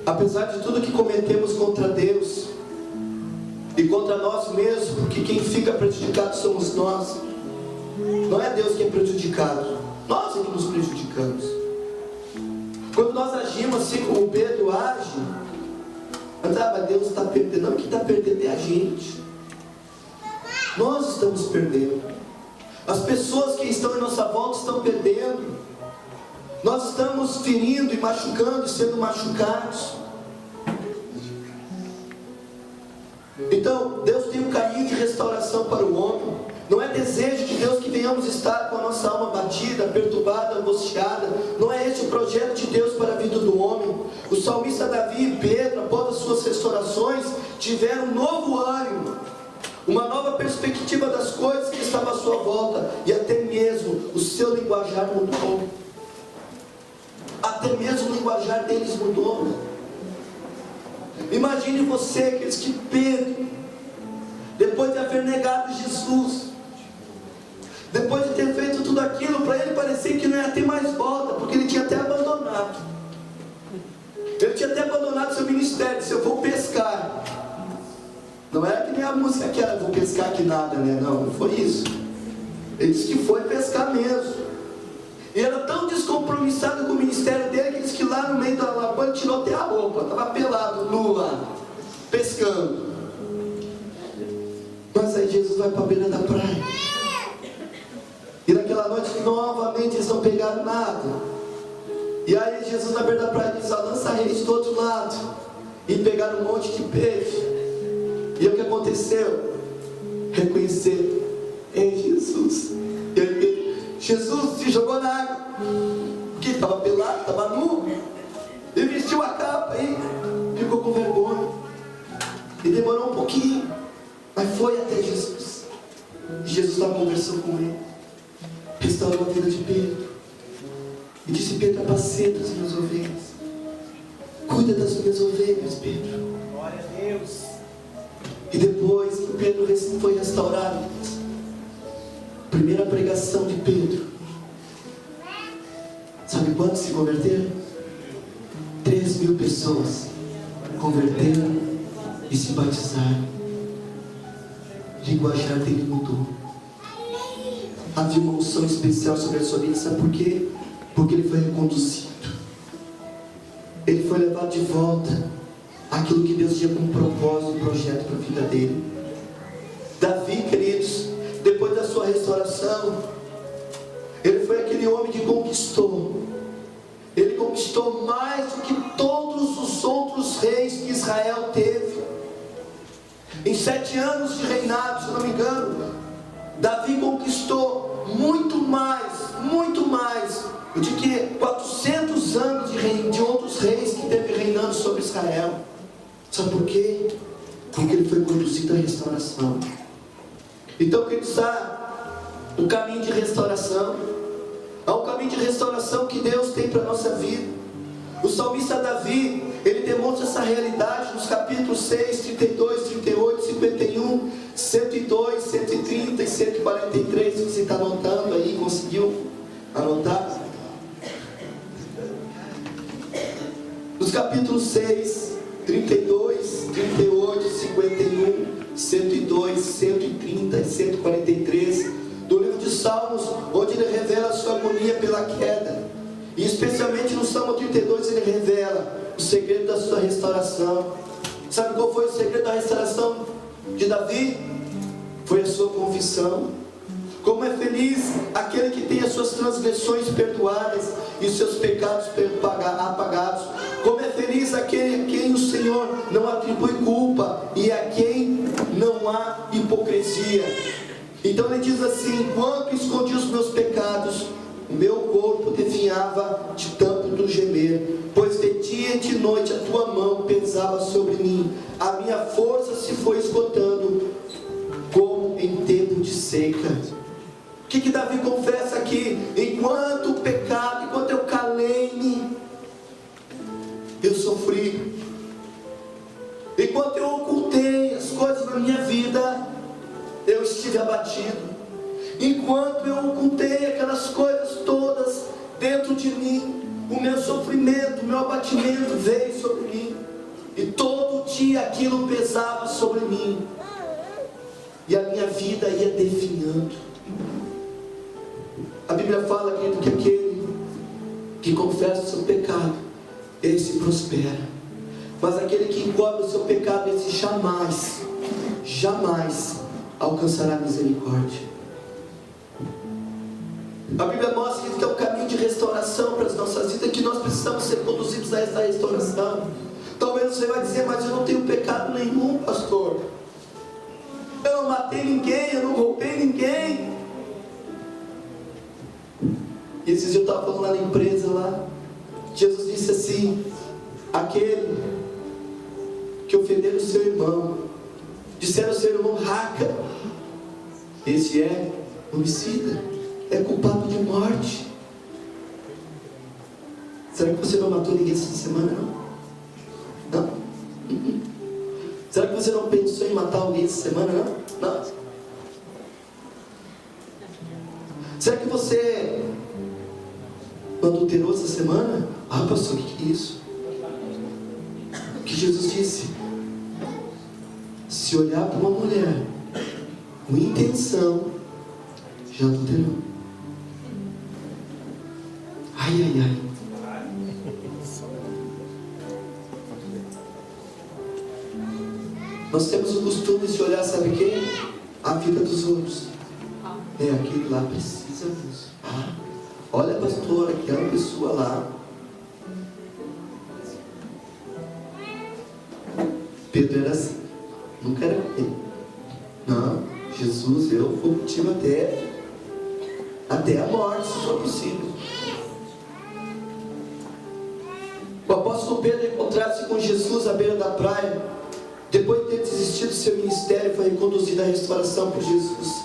Apesar de tudo que cometemos contra Deus e contra nós mesmos, porque quem fica prejudicado somos nós. Não é Deus que é prejudicado, nós é que nos prejudicamos. Quando nós agimos assim como Pedro age, mas Deus está perdendo. Não, quem está perdendo é a gente. Nós estamos perdendo. As pessoas que estão em nossa volta estão perdendo. Nós estamos ferindo e machucando e sendo machucados. Então, Deus tem um caminho de restauração para o homem. Não é desejo de Deus que venhamos estar com a nossa alma batida, perturbada, angustiada. Não é esse o projeto de Deus para a vida do homem. O salmista Davi e Pedro, após as suas restaurações, tiveram um novo ânimo, uma nova perspectiva das coisas que estavam à sua volta. E até mesmo o seu linguajar mudou. Até mesmo o linguajar deles mudou. Imagine você, aqueles que Pedro, depois de haver negado Jesus, depois de ter feito tudo aquilo, para ele parecia que não ia ter mais volta, porque ele tinha até abandonado. Ele tinha até abandonado seu ministério. Disse: eu vou pescar. Não era que nem a música que era vou pescar que nada, né? Não foi isso. Ele disse que foi pescar mesmo. E era tão descompromissado com o ministério dele que ele disse que lá no meio da lagoa ele tirou até a roupa, estava pelado, nu lá, pescando. Mas aí Jesus vai para a beira da praia. E naquela noite novamente eles não pegaram nada. E aí Jesus na beira da praia diz: lança a rede do outro lado. E pegaram um monte de peixe. E o que aconteceu? Reconheceram: é Jesus. Jesus se jogou na água, porque estava pelado, estava nu, e vestiu a capa e ficou com vergonha. E demorou um pouquinho, mas foi até Jesus. E Jesus estava conversando com ele, restaurou a vida de Pedro, e disse: Pedro, apacenta as minhas ovelhas, cuida das minhas ovelhas, Pedro. Glória a Deus. E depois que Pedro foi restaurado, primeira pregação de Pedro, sabe quantos se converteram? 3.000 pessoas converteram e se batizaram. O linguajar dele mudou. Havia uma unção especial sobre a sua vida. Sabe por quê? Porque ele foi reconduzido. Ele foi levado de volta àquilo que Deus tinha como propósito e projeto para a vida dele. Davi, queridos, depois da sua restauração, ele foi aquele homem que conquistou. Ele conquistou mais do que todos os outros reis que Israel teve. Em 7 anos de reinado, se eu não me engano, Davi conquistou muito mais do que 400 anos de outros reis que teve reinando sobre Israel. Sabe por quê? Porque ele foi conduzido à restauração. Então, queridos, há um caminho de restauração. Há um caminho de restauração que Deus tem para a nossa vida. O salmista Davi, ele demonstra essa realidade nos capítulos 6, 32, 38, 51, 102, 130 e 143. Se você está anotando aí, conseguiu anotar? Nos capítulos 6, 32, 38, 51, 102, 130 e 143 do livro de Salmos, onde ele revela a sua agonia pela queda. E especialmente no Salmo 32 ele revela o segredo da sua restauração. Sabe qual foi o segredo da restauração de Davi? Foi a sua confissão. Como é feliz aquele que tem as suas transgressões perdoadas e os seus pecados apagados. Como é feliz aquele a quem o Senhor não atribui culpa e a quem não há hipocrisia. Então ele diz assim: enquanto escondi os meus pecados, o meu corpo definhava de tanto gemer, pois de dia e de noite a tua mão pesava sobre mim. A minha força se foi esgotando como em tempo de seca. O que Davi confessa aqui? Enquanto o pecado, enquanto eu calei-me, eu sofri. Enquanto eu ocultei as coisas na minha vida, eu estive abatido. Enquanto eu ocultei aquelas coisas todas dentro de mim, o meu sofrimento, o meu abatimento veio sobre mim. E todo dia aquilo pesava sobre mim. E a minha vida ia definhando. A Bíblia fala, querido, que aquele que confessa o seu pecado, esse prospera. Mas aquele que encobre o seu pecado, esse jamais alcançará misericórdia. A Bíblia mostra que é um caminho de restauração para as nossas vidas, que nós precisamos ser conduzidos a essa restauração. Talvez você vai dizer: mas eu não tenho pecado nenhum, pastor. Eu não matei ninguém, eu não roubei ninguém. E esses dias eu estava falando lá na empresa lá, Jesus disse assim: aquele que ofender o seu irmão, disser ao seu irmão raca, esse é homicida, é culpado de morte. Será que você não matou ninguém essa semana? Não? Será que você não pensou em matar alguém essa semana? Não? Será que você adulterou essa semana? Ah, pastor, o que é isso? O que Jesus disse? Se olhar para uma mulher com intenção, já adulterou. Ai. Nós temos o costume de olhar, sabe quem? A vida dos outros. Aquele lá precisa disso. Olha, pastor, aquela pessoa lá. Pedro era assim. Nunca era ele. Não, Jesus, eu vou contigo até a morte, se for possível. O apóstolo Pedro encontrasse com Jesus à beira da praia. Depois de ter desistido do seu ministério, foi reconduzido à restauração por Jesus.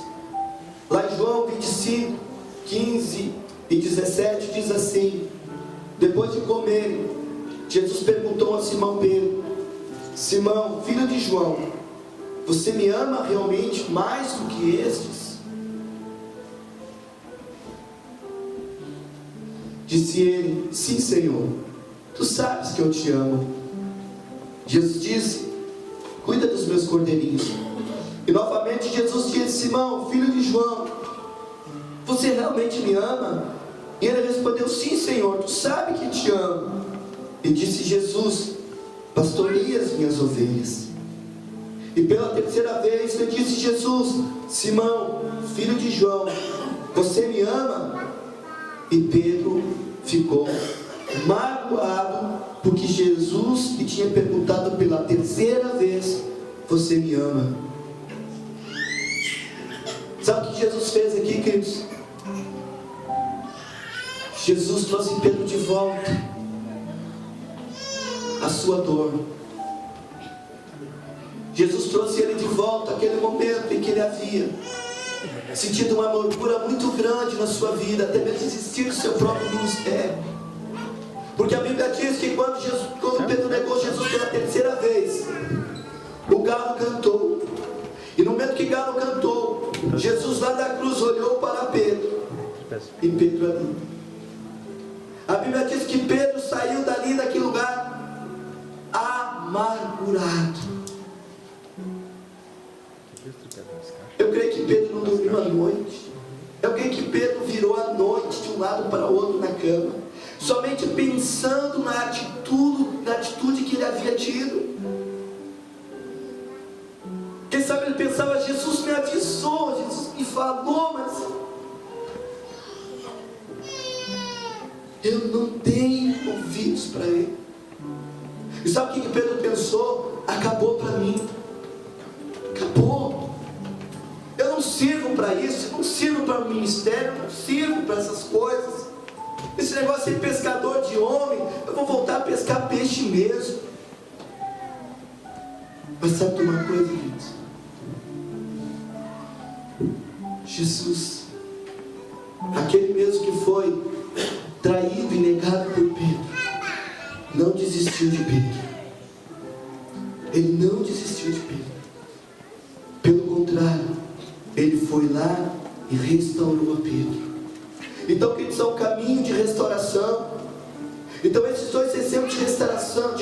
Lá em João 25, 15 e 17 diz assim: depois de comer, Jesus perguntou a Simão Pedro: Simão, filho de João, você me ama realmente mais do que estes? Disse ele: sim, Senhor, tu sabes que eu te amo. Jesus disse: cuida dos meus cordeirinhos. E novamente Jesus disse: Simão, filho de João, você realmente me ama? E ele respondeu: sim, Senhor, tu sabes que te amo. E disse Jesus: pastoreia as minhas ovelhas. E pela terceira vez lhe disse Jesus: Simão, filho de João, você me ama? E Pedro ficou magoado, porque Jesus lhe tinha perguntado pela terceira vez: você me ama? Sabe o que Jesus fez aqui, queridos? Jesus trouxe Pedro de volta a sua dor. Jesus trouxe ele de volta àquele momento em que ele havia sentido uma amargura muito grande na sua vida, até mesmo desistir do seu próprio ministério. Porque a Bíblia diz que quando Pedro negou Jesus pela terceira vez, o galo cantou. E no momento que o galo cantou, Jesus lá da cruz olhou para Pedro, e Pedro ali. A Bíblia diz que Pedro saiu dali, daquele lugar, amargurado. Eu creio que Pedro não dormiu a noite. Eu creio que Pedro virou a noite de um lado para o outro na cama, somente pensando na atitude que ele havia tido. Quem sabe ele pensava: Jesus me avisou, Jesus me falou, mas eu não tenho ouvidos para ele. E sabe o que Pedro pensou? Acabou para mim. Acabou. Eu não sirvo para isso, eu não sirvo para o ministério, eu não sirvo para essas coisas. Esse negócio de pescador de homem, eu vou voltar a pescar peixe mesmo. Mas sabe de uma coisa, queridos? Jesus, aquele mesmo que foi traído e negado por Pedro, não desistiu de Pedro. Ele não desistiu de Pedro. Pelo contrário, ele foi lá e restaurou a Pedro. Então, queridos, é um caminho de restauração. Então, esses dois exemplos de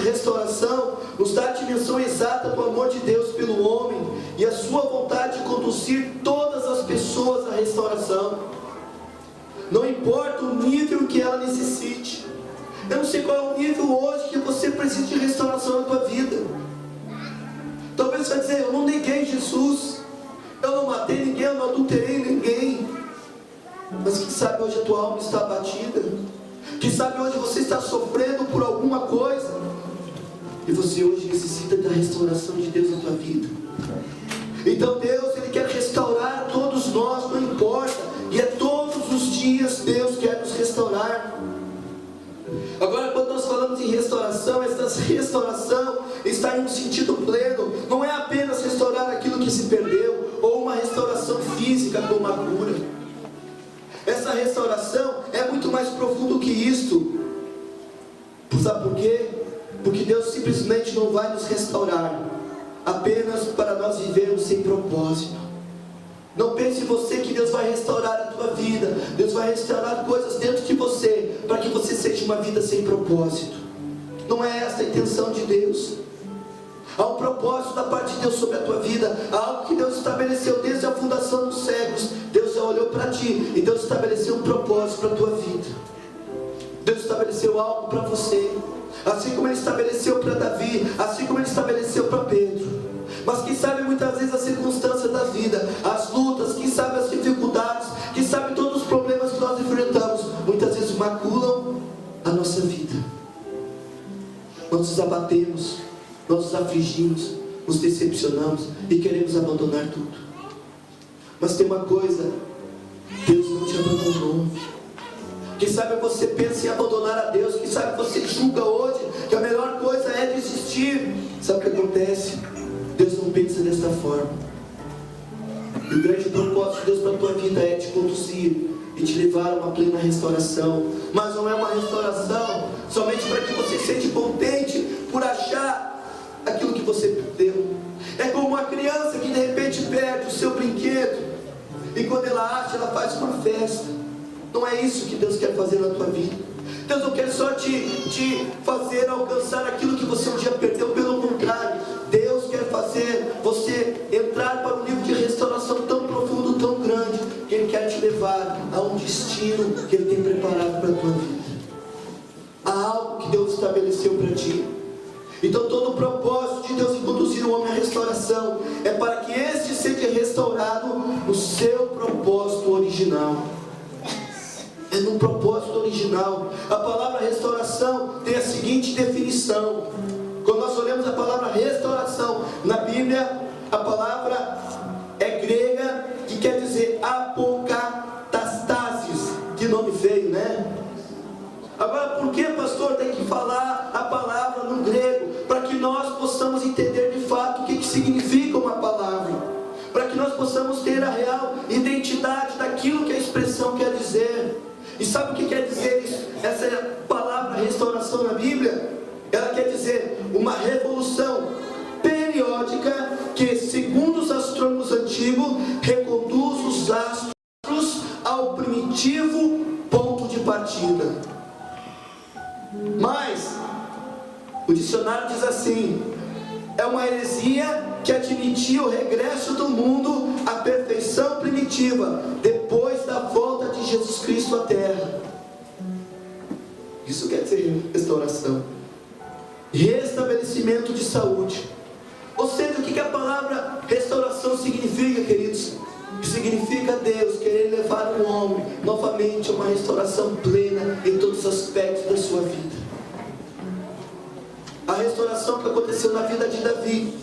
restauração nos dá a dimensão exata do amor de Deus pelo homem e a sua vontade de conduzir todas as pessoas à restauração. Não importa o nível que ela necessite. Eu não sei qual é o nível hoje que você precisa de restauração na tua vida. Talvez você vai dizer: eu não neguei Jesus, eu não matei ninguém, eu não adulterei ninguém. Mas quem sabe hoje a tua alma está abatida? Quem sabe hoje você está sofrendo por alguma coisa? E você hoje necessita da restauração de Deus na tua vida. Então Deus, Ele quer restaurar todos nós, não importa. E é todos os dias Deus quer nos restaurar. Agora, quando nós falamos em restauração, essa restauração está em um sentido pleno. Não é apenas restaurar aquilo que se perdeu, ou uma restauração física como a cura. Essa restauração é muito mais profundo que isto. Sabe por quê? Porque Deus simplesmente não vai nos restaurar apenas para nós vivermos sem propósito. Não pense você que Deus vai restaurar a tua vida. Deus vai restaurar coisas dentro de você para que você seja uma vida sem propósito. Não é essa a intenção de Deus. Há um propósito da parte de Deus sobre a tua vida. Há algo que Deus estabeleceu desde a fundação dos séculos. Deus já olhou para ti e Deus estabeleceu um propósito para a tua vida. Deus estabeleceu algo para você, assim como Ele estabeleceu para Davi, assim como Ele estabeleceu para Pedro. Mas quem sabe muitas vezes as circunstâncias da vida, as lutas, quem sabe as dificuldades, quem sabe todos os problemas que nós enfrentamos, muitas vezes maculam a nossa vida. Nós nos abatemos, nós nos afligimos, nos decepcionamos e queremos abandonar tudo. Mas tem uma coisa: Deus não te abandonou. Quem sabe você pensa em abandonar a Deus, quem sabe você julga hoje que a melhor coisa é desistir. Sabe o que acontece? Deus não pensa dessa forma. E o grande propósito de Deus para a tua vida é te conduzir e te levar a uma plena restauração. Mas não é uma restauração somente para que você seja contente por achar aquilo que você perdeu. É como uma criança que de repente perde o seu brinquedo, e quando ela acha, ela faz uma festa. Não é isso que Deus quer fazer na tua vida. Deus não quer só te fazer alcançar aquilo que você um dia perdeu. Pelo contrário, Deus quer fazer você entrar para um nível de restauração tão profundo, tão grande, que Ele quer te levar a um destino que Ele tem preparado para a tua vida. Há algo que Deus estabeleceu para ti. Então todo o propósito de Deus em conduzir o homem à restauração é para que este seja restaurado no seu propósito original. É no propósito original. A palavra restauração tem a seguinte definição. Quando nós olhamos a palavra restauração na Bíblia, a palavra é grega, que quer dizer apokatastasis. Que nome feio, né? Agora, por que, pastor, tem que falar a palavra no grego? Para que nós possamos entender de fato o que significa uma palavra, para que nós possamos ter a real identidade daquilo que a expressão quer dizer. E sabe o que quer dizer isso? Essa palavra restauração na Bíblia, ela quer dizer uma revolução periódica que, segundo os astrônomos antigos, reconduz os astros ao primitivo ponto de partida. Mas o dicionário diz assim: é uma heresia que admitia o regresso do mundo à perfeição primitiva depois da volta de Jesus Cristo à terra. Isso quer dizer restauração, restabelecimento de saúde. Ou seja, o que a palavra restauração significa, queridos? Significa Deus querer levar o homem novamente a uma restauração plena em todos os aspectos da sua vida. A restauração que aconteceu na vida de Davi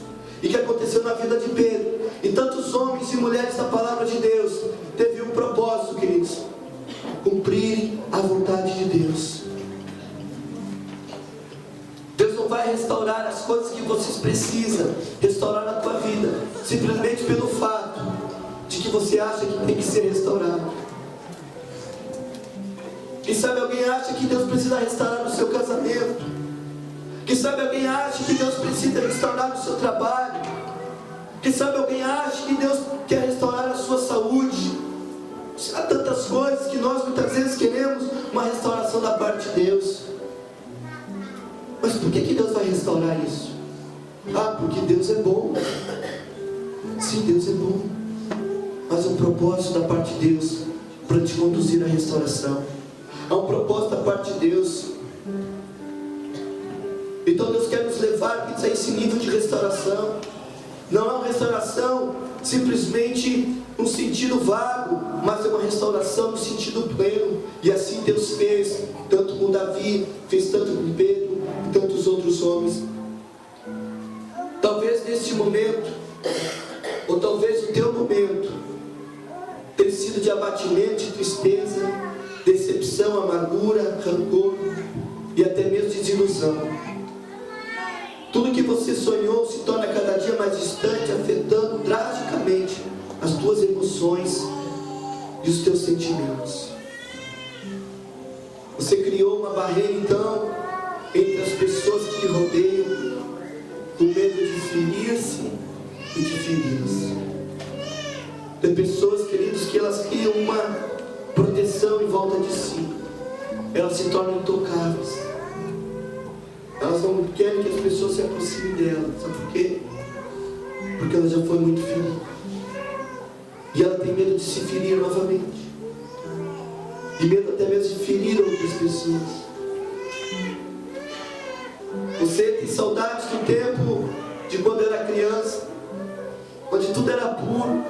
e que aconteceu na vida de Pedro e tantos homens e mulheres da palavra de Deus teve um propósito, queridos: cumprirem a vontade de Deus. Deus não vai restaurar as coisas que vocês precisam restaurar na tua vida simplesmente pelo fato de que você acha que tem que ser restaurado. Quem sabe alguém acha que Deus precisa restaurar o seu casamento. Quem sabe alguém acha que Deus precisa restaurar o seu trabalho. Quem sabe alguém acha que Deus quer restaurar a sua saúde. Há tantas coisas que nós muitas vezes queremos uma restauração da parte de Deus. Mas por que Deus vai restaurar isso? Ah, porque Deus é bom. Sim, Deus é bom. Mas há um propósito da parte de Deus para te conduzir à restauração. Há um propósito da parte de Deus. Então Deus quer nos levar a esse nível de restauração. Não é uma restauração simplesmente no sentido vago, mas é uma restauração no sentido pleno. E assim Deus fez, tanto com Davi, fez tanto com Pedro e tantos outros homens. Talvez neste momento, ou talvez o teu momento, tenha sido de abatimento, de tristeza, decepção, amargura, rancor e até mesmo desilusão. Tudo que você sonhou se torna cada dia mais distante, afetando drasticamente as tuas emoções e os teus sentimentos. Você criou uma barreira então entre as pessoas que te rodeiam, com medo de ferir-se e de feri-las. Tem pessoas, queridos, que elas criam uma proteção em volta de si. Elas se tornam intocáveis. Elas não querem que as pessoas se aproximem delas. Sabe por quê? Porque ela já foi muito ferida. E ela tem medo de se ferir novamente. E medo até mesmo de ferir outras pessoas. Você tem saudades do tempo de quando era criança, onde tudo era puro.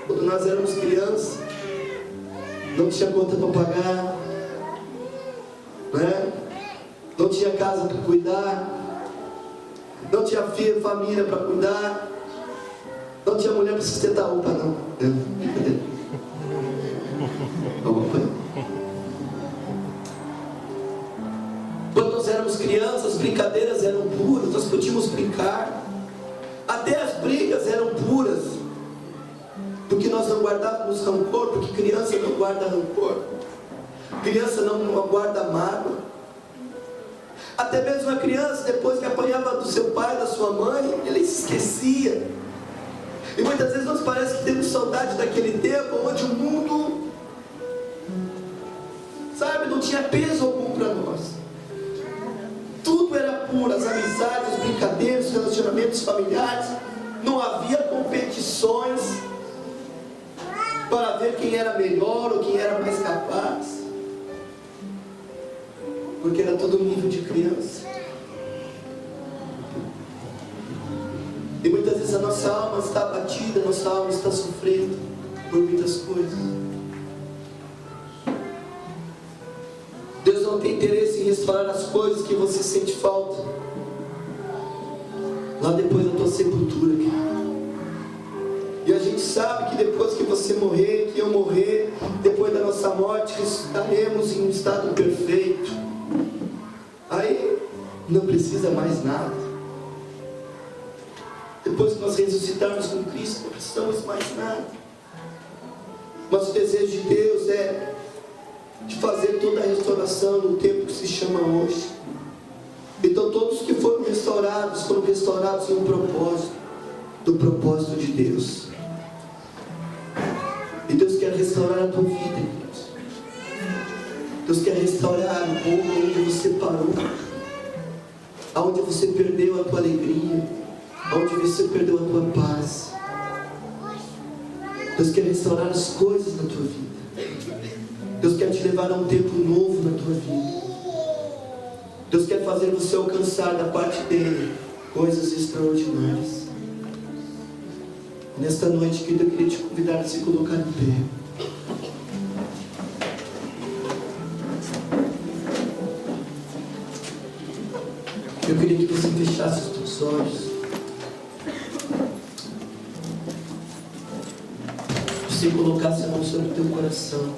Quando nós éramos crianças, não tinha conta para pagar, né? Não tinha casa para cuidar, não tinha filho, família para cuidar, não tinha mulher para sustentar roupa, não. Quando nós éramos crianças, as brincadeiras eram puras, nós podíamos brincar, até as brigas eram puras, porque nós não guardávamos rancor, porque criança não guarda rancor, criança não guarda mágoa. Até mesmo a criança, depois que apanhava do seu pai, da sua mãe, ele se esquecia. E muitas vezes nos parece que temos saudade daquele tempo onde o mundo, sabe, não tinha peso algum para nós. Tudo era puro, as amizades, os brincadeiros, os relacionamentos familiares. Não havia competições para ver quem era melhor ou quem era mais capaz, porque era todo nível de criança. E muitas vezes a nossa alma está abatida, a nossa alma está sofrendo por muitas coisas. Deus não tem interesse em restaurar as coisas que você sente falta lá depois da tua sepultura, querido. E a gente sabe que depois que você morrer, que eu morrer, depois da nossa morte, estaremos em um estado perfeito. Aí não precisa mais nada. Depois que nós ressuscitarmos com Cristo, não precisamos mais nada. Mas o desejo de Deus é de fazer toda a restauração no tempo que se chama hoje. Então todos que foram restaurados em um propósito, do propósito de Deus. E Deus quer restaurar a tua vida, Deus. Deus quer restaurar o povo onde você parou, aonde você perdeu a tua alegria, aonde você perdeu a tua paz. Deus quer restaurar as coisas na tua vida. Deus quer te levar a um tempo novo na tua vida. Deus quer fazer você alcançar da parte dele coisas extraordinárias. Nesta noite, querido, eu queria te convidar a se colocar em pé. Eu queria que você fechasse os teus olhos. Você colocasse a mão sobre o teu coração.